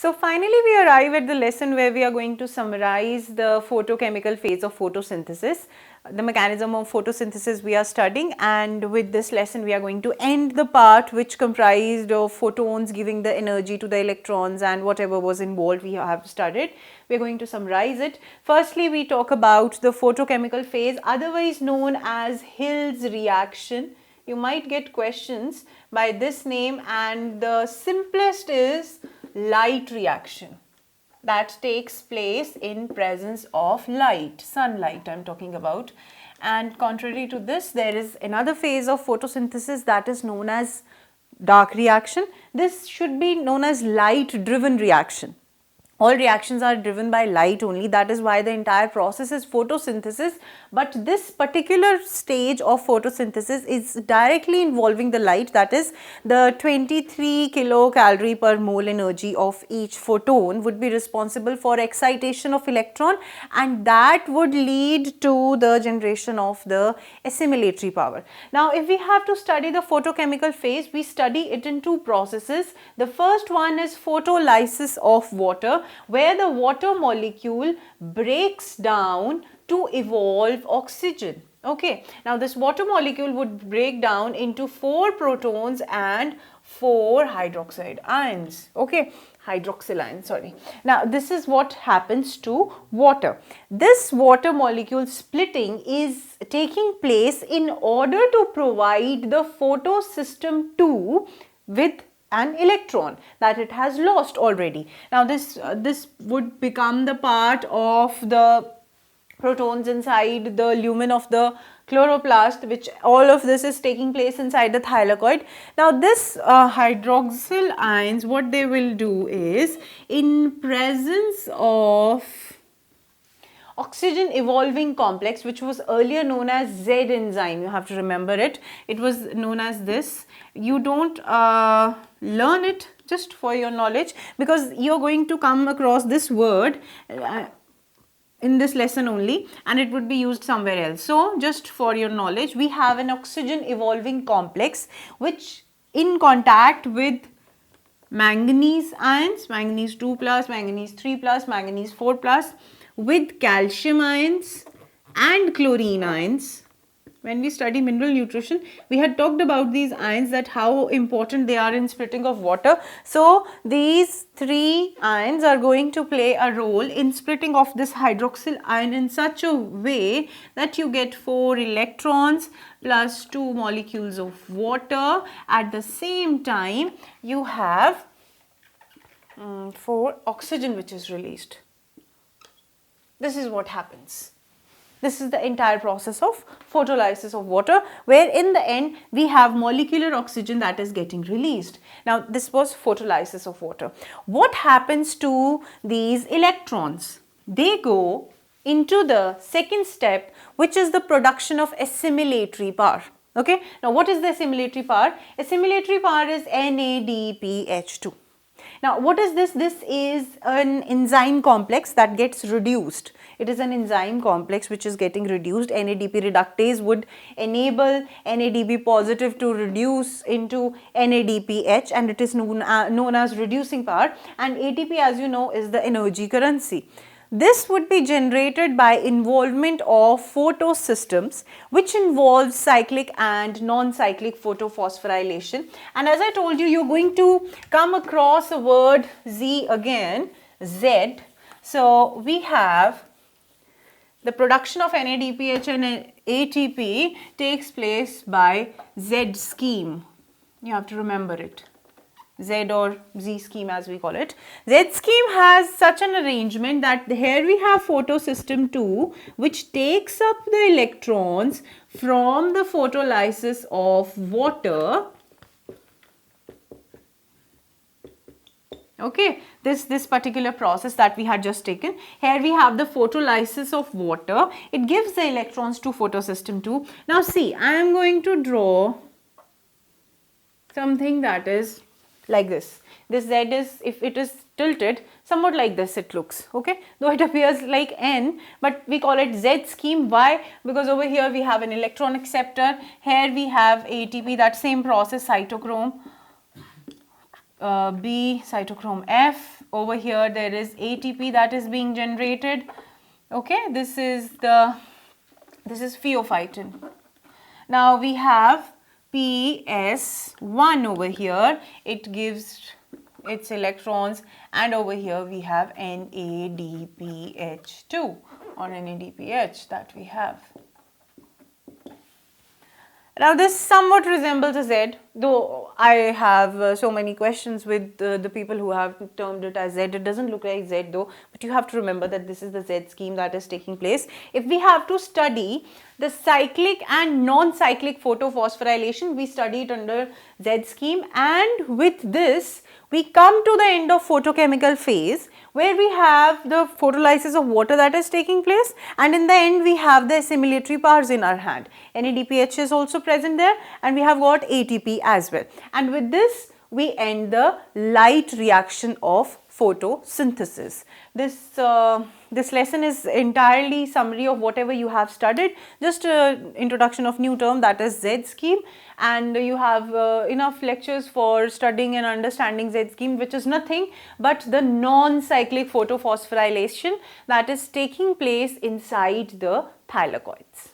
So finally we arrive at the lesson where we are going to summarize the photochemical phase of photosynthesis, the mechanism of photosynthesis we are studying, and with this lesson we are going to end the part which comprised of photons giving the energy to the electrons and whatever was involved we have studied. We are going to summarize it. Firstly, we talk about the photochemical phase, otherwise known as Hill's reaction. You might get questions by this name, and the simplest is light reaction that takes place in presence of light, sunlight I'm talking about. And contrary to this, there is another phase of photosynthesis that is known as dark reaction. This should be known as light driven reaction. All reactions are driven by light only, that is why the entire process is photosynthesis, but this particular stage of photosynthesis is directly involving the light, that is the 23 kilocalorie per mole energy of each photon would be responsible for excitation of electron, and that would lead to the generation of the assimilatory power. Now if we have to study the photochemical phase, we study it in two processes. The first one is photolysis of water, where the water molecule breaks down to evolve oxygen. Okay, now this water molecule would break down into 4 protons and 4 hydroxide ions. Okay, hydroxyl ions, sorry. Now this is what happens to water. This water molecule splitting is taking place in order to provide the photosystem 2 with an electron that it has lost already. Now this would become the part of the protons inside the lumen of the chloroplast, which all of this is taking place inside the thylakoid. Now this hydroxyl ions, what they will do is, in presence of oxygen evolving complex, which was earlier known as Z enzyme, you have to remember it, it was known as this. You don't learn it, just for your knowledge, because you're going to come across this word in this lesson only, and it would be used somewhere else. So just for your knowledge, we have an oxygen evolving complex which in contact with manganese ions, manganese 2 plus, manganese 3 plus, manganese 4 plus, with calcium ions and chlorine ions. When we study mineral nutrition, we had talked about these ions, that how important they are in splitting of water. So these 3 ions are going to play a role in splitting of this hydroxyl ion in such a way that you get 4 electrons plus 2 molecules of water. At the same time, you have 4 oxygen which is released. This is what happens. This is the entire process of photolysis of water, where in the end we have molecular oxygen that is getting released. Now this was photolysis of water. What happens to these electrons? They go into the second step, which is the production of assimilatory power. Okay, now what is the assimilatory power? Assimilatory power is NADPH2. Now what is this? This is an enzyme complex that gets reduced. It is an enzyme complex which is getting reduced. NADP reductase would enable NADP positive to reduce into NADPH, and it is known as reducing power, and ATP, as you know, is the energy currency. This would be generated by involvement of photosystems, which involves cyclic and non-cyclic photophosphorylation. And as I told you, you're going to come across a word Z again, Z. So we have the production of NADPH and ATP takes place by Z scheme. You have to remember it. Z or Z scheme as we call it. Z scheme has such an arrangement that here we have photosystem 2, which takes up the electrons from the photolysis of water. Okay, this particular process that we had just taken. Here we have the photolysis of water. It gives the electrons to photosystem 2. Now see, I am going to draw something that is like this. This Z is, if it is tilted, somewhat like this it looks, okay, though it appears like N, but we call it Z scheme. Why? Because over here we have an electron acceptor, here we have ATP, that same process, cytochrome, B cytochrome F. Over here there is ATP that is being generated. Okay, this is pheophytin. Now we have PS1 over here, it gives its electrons, and over here we have NADPH2 or NADPH that we have. Now this somewhat resembles a Z, though I have so many questions with the people who have termed it as Z. It doesn't look like Z though, but you have to remember that this is the Z scheme that is taking place. If we have to study the cyclic and non-cyclic photophosphorylation, we study it under Z scheme, and with this we come to the end of photochemical phase where we have the photolysis of water that is taking place, and in the end we have the assimilatory powers in our hand. NADPH is also present there, and we have got ATP as well. And with this we end the light reaction of photosynthesis. This lesson is entirely summary of whatever you have studied, just introduction of new term, that is Z scheme, and you have enough lectures for studying and understanding Z scheme, which is nothing but the non-cyclic photophosphorylation that is taking place inside the thylakoids.